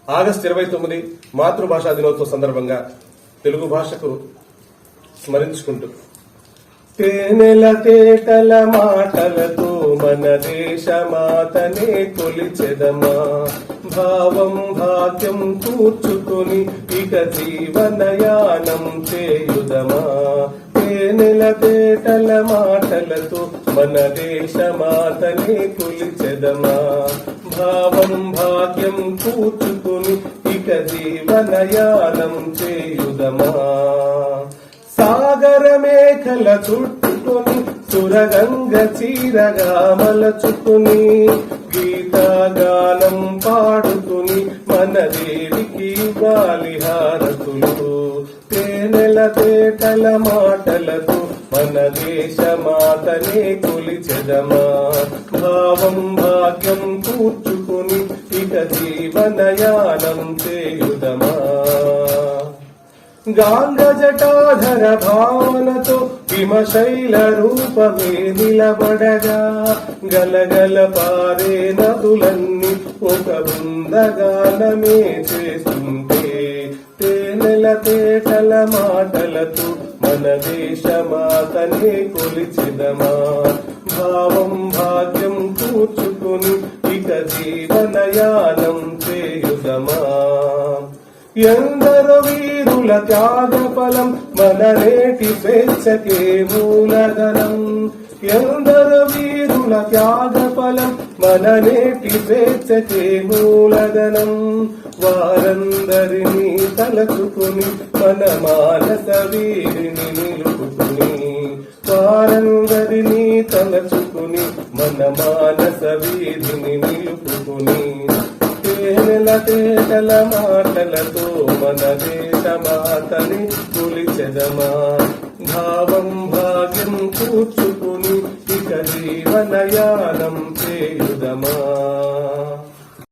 August 29 మాతృభాషా దినోత్సవం సందర్భంగా తెలుగు భాషకు స్మరించుకుంటూ తేనెల తేటల మాటలతో మన దేశమాతనే కొలిచెదమా, భావం భాగ్యం కూర్చుకొని ఇక జీవనయానం చేయుదమా. తేనెల తేటల మాటలతో మన దేశమాతనే కొలిచెదమా, భావం భాగ్యం కూర్చుకొని ఇక జీవనయానం చేయుదమా. సాగర మేఖల చుట్టుకొని సురగంగ చీరగా మలచుకుని గీతాగానం పాడుకుని మన దేవికి బాలిహారతులు. తేనెల తేటల మాటలతో మన దేశమాతనే కొలిచెదమా, భావం భాగ్యం కూర్చుకుని ఇక జీవనయానం చేయుదమా. గాంగజటాధర భావనతో హిమశైల రూపమే నిలబడగా, గలగల పారే నదులన్నీ ఒక బృందగానమే చేస్తుంటే. తేనెల తేటల మాటలతో మన దేశమాతనే కొలిచెదమా, భావం భాగ్యం కూర్చుకుని ఇక జీవనయానం చేయుదమా. ఎందరో వీరుల త్యాగ ఫలం మన నేటి స్వేచ్ఛకే మూలధనం. ఎందరో వీరుల త్యాగ ఫలం మన నేటి స్వేచ్ఛకే మూలధనం. వారందరినీ తలచుకుని మన మానస వీరిని నిలుపుకుని, వారందరినీ తలచుకుని మన మానస వీరిని నిలుపుకుని. తేనెల తేటల మాటలతో మన దేశమాతని కొలిచెదమా, భావం భాగ్యం కూర్చుకుని ఇక జీవనయానం చేయుదమా.